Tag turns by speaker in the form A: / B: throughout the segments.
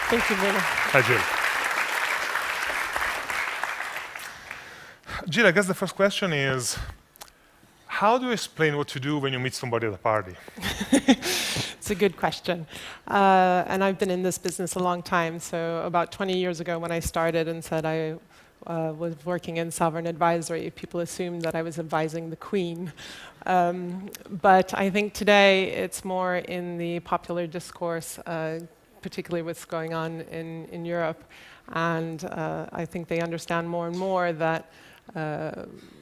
A: Thank you, Bruno.
B: Hi, Jill. Jill, I guess the first question is, how do you explain what you do when you meet somebody at a party?
A: It's a good question. And I've been in this business a long time. So about 20 years ago when I started and said I was working in sovereign advisory, people assumed that I was advising the Queen. But I think today it's more in the popular discourse, particularly what's going on in Europe. And I think they understand more and more that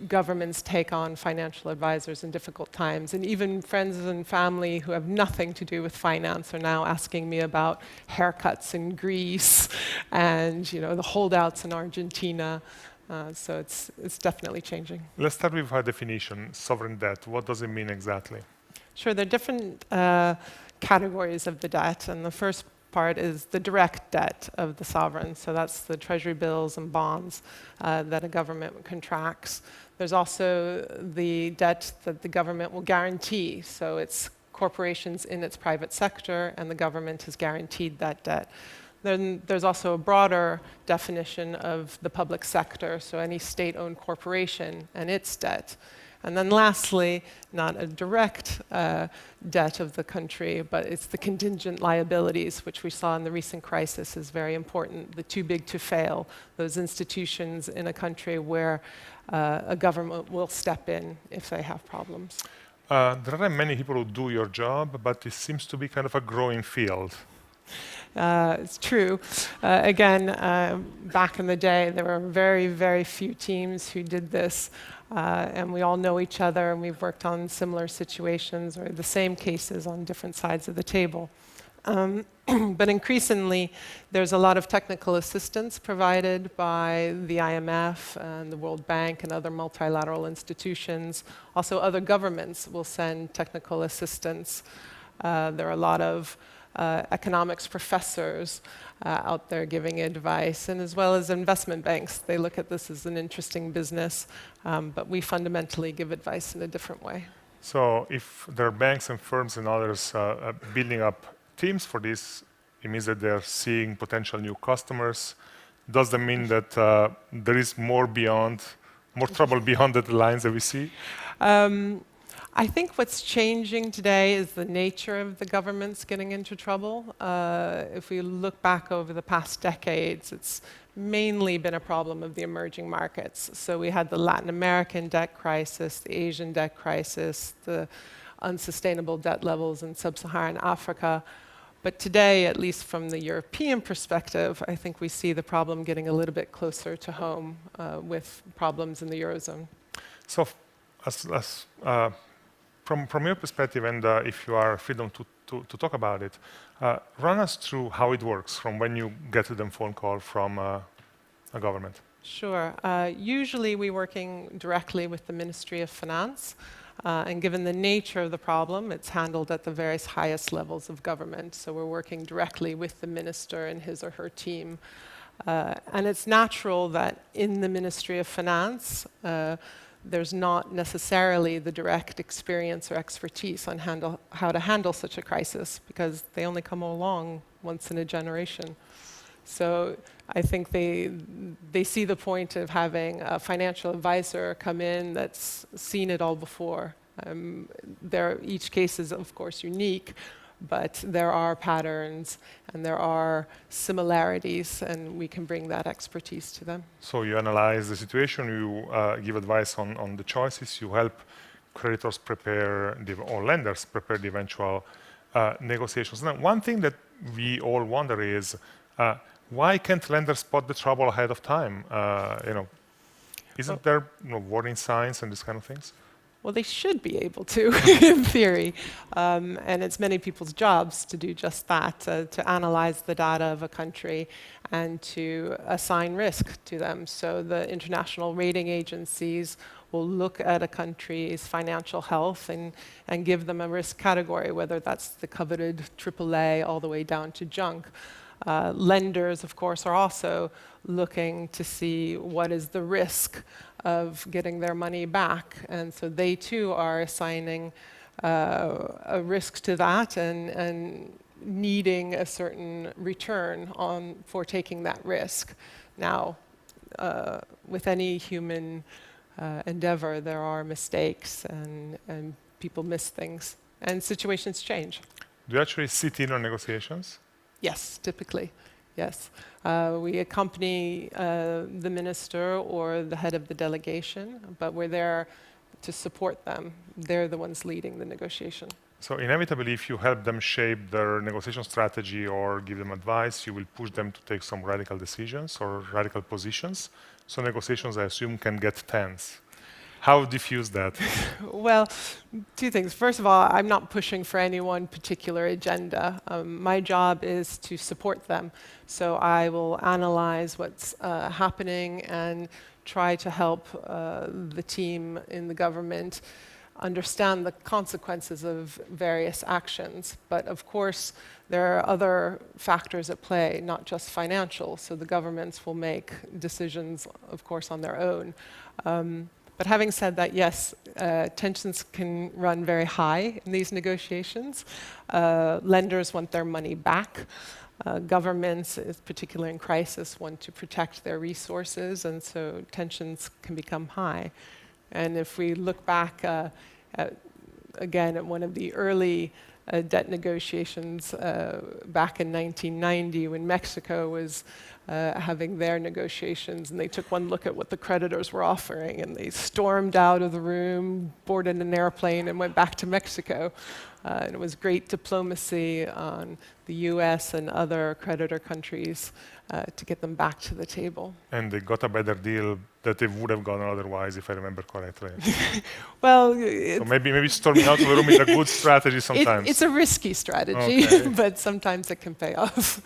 A: governments take on financial advisors in difficult times. And even friends and family who have nothing to do with finance are now asking me about haircuts in Greece and the holdouts in Argentina. So it's definitely changing.
B: Let's start with our definition, sovereign debt. What does it mean exactly?
A: Sure, there are different categories of the debt. And the first part is the direct debt of the sovereign. So that's the treasury bills and bonds that a government contracts. There's also the debt that the government will guarantee. So it's corporations in its private sector, and the government has guaranteed that debt. Then there's also a broader definition of the public sector, so any state-owned corporation and its debt. And then lastly, not a direct debt of the country, but it's the contingent liabilities, which we saw in the recent crisis is very important, the too big to fail, those institutions in a country where a government will step in if they have problems.
B: There are many people who do your job, but it seems to be kind of a growing field.
A: It's true. Again, back in the day, there were very, very few teams who did this. And we all know each other, and we've worked on similar situations or the same cases on different sides of the table. But increasingly, there's a lot of technical assistance provided by the IMF and the World Bank and other multilateral institutions. Also, other governments will send technical assistance. There are a lot of economics professors out there giving advice, and as well as investment banks. They look at this as an interesting business, but we fundamentally give advice in a different way.
B: So if there are banks and firms and others building up teams for this, it means that they're seeing potential new customers. Does that mean that there is more trouble beyond the lines that we see?
A: I think what's changing today is the nature of the governments getting into trouble. If we look back over the past decades, it's mainly been a problem of the emerging markets. So we had the Latin American debt crisis, the Asian debt crisis, the unsustainable debt levels in sub-Saharan Africa. But today, at least from the European perspective, I think we see the problem getting a little bit closer to home with problems in the Eurozone.
B: So from your perspective, and if you are freedom to talk about it, run us through how it works from when you get a phone call from a government.
A: Sure. Usually we're working directly with the Ministry of Finance. And given the nature of the problem, it's handled at the various highest levels of government. So we're working directly with the minister and his or her team. And it's natural that in the Ministry of Finance, there's not necessarily the direct experience or expertise on how to handle such a crisis, because they only come along once in a generation. So I think they see the point of having a financial advisor come in that's seen it all before. Each case is, of course, unique, but there are patterns and there are similarities, and we can bring that expertise to them.
B: So you analyze the situation, you give advice on the choices, you help creditors prepare, or lenders prepare the eventual negotiations. Now, one thing that we all wonder is, why can't lenders spot the trouble ahead of time? Isn't there warning signs and these kind of things?
A: Well, they should be able to, in theory. And it's many people's jobs to do just that, to analyze the data of a country and to assign risk to them. So the international rating agencies will look at a country's financial health and give them a risk category, whether that's the coveted AAA all the way down to junk. Lenders, of course, are also looking to see what is the risk of getting their money back. And so they too are assigning a risk to that and needing a certain return for taking that risk. Now, with any human endeavor, there are mistakes and people miss things and situations change.
B: Do you actually sit in on negotiations?
A: Yes, typically, yes. We accompany the minister or the head of the delegation, but we're there to support them. They're the ones leading the negotiation.
B: So inevitably, if you help them shape their negotiation strategy or give them advice, you will push them to take some radical decisions or radical positions. So negotiations, I assume, can get tense. How diffuse that?
A: Well, two things. First of all, I'm not pushing for any one particular agenda. My job is to support them. So I will analyze what's happening and try to help the team in the government understand the consequences of various actions. But of course, there are other factors at play, not just financial. So the governments will make decisions, of course, on their own. But having said that, yes, tensions can run very high in these negotiations. Lenders want their money back. Governments, particularly in crisis, want to protect their resources, and so tensions can become high. And if we look back again at one of the early debt negotiations back in 1990, when Mexico was having their negotiations, and they took one look at what the creditors were offering, and they stormed out of the room, boarded an airplane, and went back to Mexico. And it was great diplomacy on the US and other creditor countries to get them back to the table.
B: And they got a better deal that they would have gotten otherwise, if I remember correctly.
A: Well,
B: so maybe storming out of the room is a good strategy sometimes.
A: It's a risky strategy,
B: okay.
A: but sometimes it can pay off.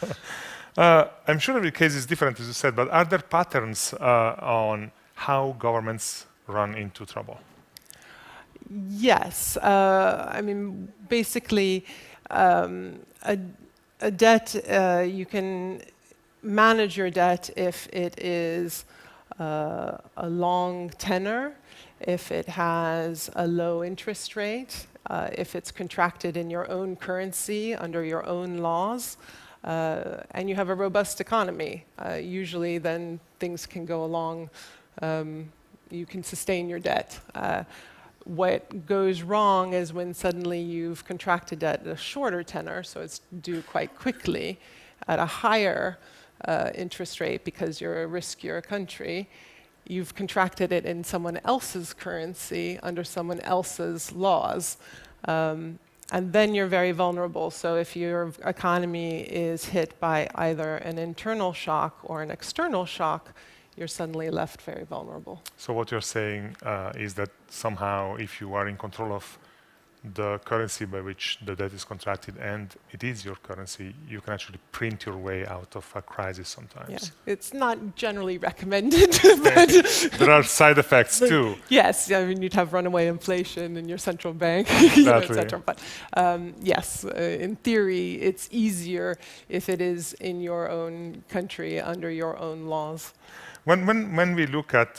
B: I'm sure every case is different, as you said, but are there patterns on how governments run into trouble?
A: Yes. I mean, basically, a debt, you can manage your debt if it is a long tenor, if it has a low interest rate, if it's contracted in your own currency under your own laws, and you have a robust economy. Usually then things can go along, you can sustain your debt. What goes wrong is when suddenly you've contracted at a shorter tenor, so it's due quite quickly, at a higher interest rate because you're a riskier country. You've contracted it in someone else's currency under someone else's laws. And then you're very vulnerable. So if your economy is hit by either an internal shock or an external shock, you're suddenly left very vulnerable.
B: So what you're saying is that somehow if you are in control of the currency by which the debt is contracted and it is your currency, you can actually print your way out of a crisis sometimes.
A: Yeah. It's not generally recommended,
B: but there are side effects too.
A: Yes, I mean, you'd have runaway inflation in your central bank, etc. But yes, in theory, it's easier if it is in your own country under your own laws.
B: When we look at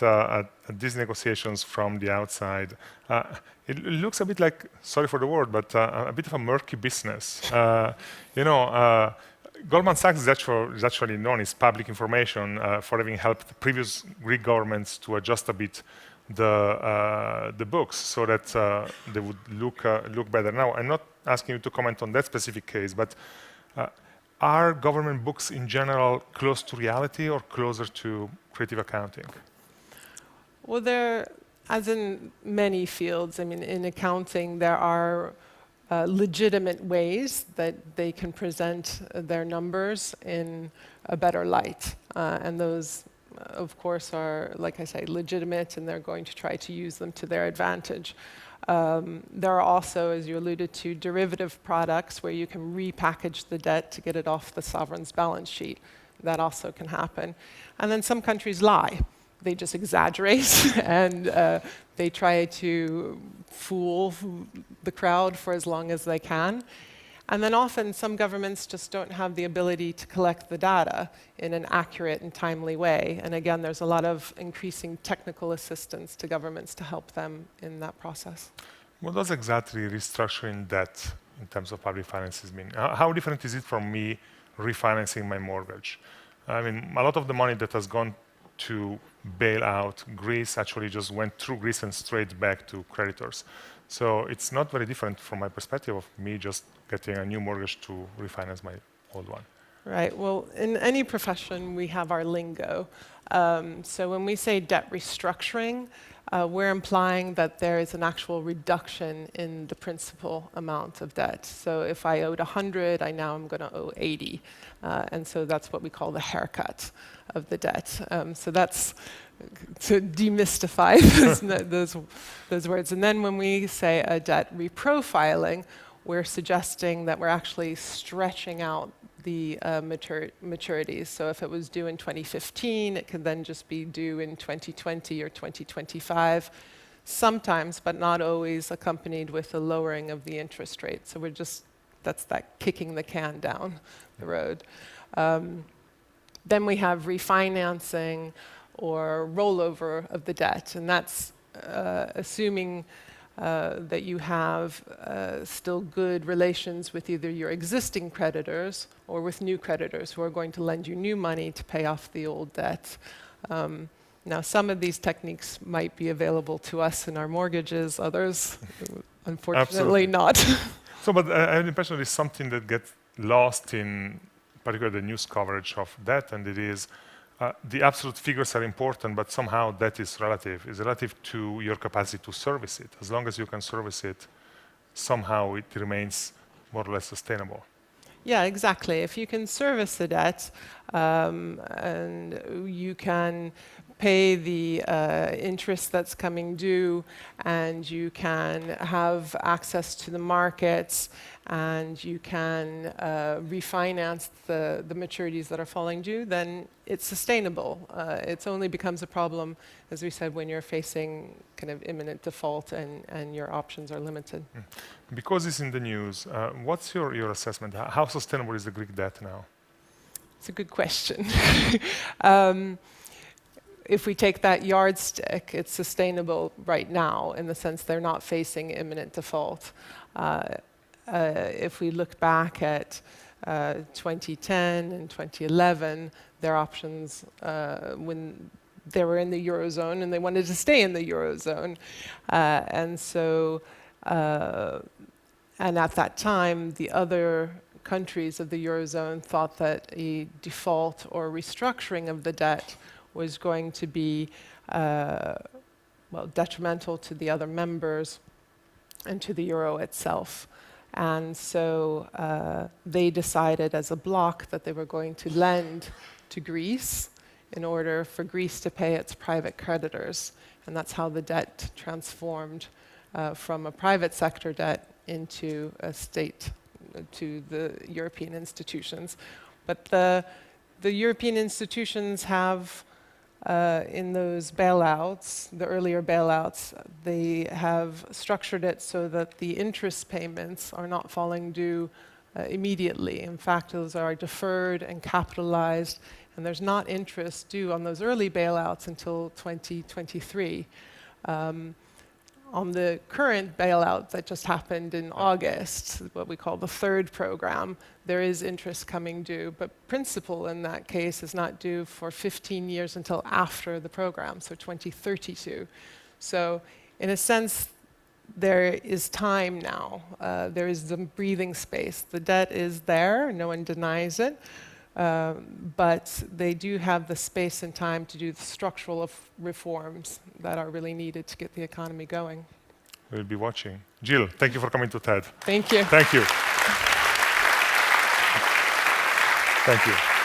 B: these negotiations from the outside, it looks a bit like, sorry for the word, but a bit of a murky business. Goldman Sachs is actually known as public information for having helped previous Greek governments to adjust a bit the books so that they would look better. Now, I'm not asking you to comment on that specific case, but are government books in general close to reality or closer to creative accounting?
A: Well, as in many fields, I mean, in accounting, there are legitimate ways that they can present their numbers in a better light. And those, of course, are, like I say, legitimate, and they're going to try to use them to their advantage. There are also, as you alluded to, derivative products where you can repackage the debt to get it off the sovereign's balance sheet. That also can happen. And then some countries lie. They just exaggerate and they try to fool the crowd for as long as they can. And then often some governments just don't have the ability to collect the data in an accurate and timely way. And again, there's a lot of increasing technical assistance to governments to help them in that process.
B: What does exactly restructuring debt in terms of public finances mean? How different is it from me refinancing my mortgage? I mean, a lot of the money that has gone to bail out Greece actually just went through Greece and straight back to creditors. So it's not very different from my perspective of me just getting a new mortgage to refinance my old one.
A: Right. Well, in any profession, we have our lingo. So when we say debt restructuring, we're implying that there is an actual reduction in the principal amount of debt. So if I owed 100, I now am going to owe 80. And so that's what we call the haircut of the debt. So that's to demystify those words. And then when we say a debt reprofiling, we're suggesting that we're actually stretching out the maturities. So if it was due in 2015, it can then just be due in 2020 or 2025, sometimes, but not always, accompanied with a lowering of the interest rate. So that's that kicking the can down the road. Then we have refinancing or rollover of the debt, and that's assuming that you have still good relations with either your existing creditors or with new creditors who are going to lend you new money to pay off the old debt. Now, some of these techniques might be available to us in our mortgages, others, unfortunately, not.
B: So, but I have the impression that it's something that gets lost in particularly the news coverage of debt, and it is the absolute figures are important, but somehow that is relative. It's relative to your capacity to service it. As long as you can service it, somehow it remains more or less sustainable.
A: Yeah, exactly. If you can service the debt and you can pay the interest that's coming due, and you can have access to the markets, and you can refinance the maturities that are falling due, then it's sustainable. It only becomes a problem, as we said, when you're facing kind of imminent default and your options are limited.
B: Because it's in the news, what's your assessment? How sustainable is the Greek debt now?
A: It's a good question. If we take that yardstick, it's sustainable right now in the sense they're not facing imminent default. If we look back at 2010 and 2011, their options when they were in the Eurozone and they wanted to stay in the Eurozone. And at that time, the other countries of the Eurozone thought that a default or restructuring of the debt was going to be detrimental to the other members and to the euro itself. And so they decided as a bloc that they were going to lend to Greece in order for Greece to pay its private creditors. And that's how the debt transformed from a private sector debt into a state, to the European institutions. But the European institutions have in those bailouts, the earlier bailouts, they have structured it so that the interest payments are not falling due immediately. In fact, those are deferred and capitalized, and there's not interest due on those early bailouts until 2023. On the current bailout that just happened in August, what we call the third program, there is interest coming due, but principal in that case is not due for 15 years until after the program, so 2032. So in a sense, there is time now. There is some breathing space. The debt is there, no one denies it, but they do have the space and time to do the structural reforms that are really needed to get the economy going.
B: We'll be watching. Jill, thank you for coming to TED.
A: Thank you.
B: Thank you. Thank you.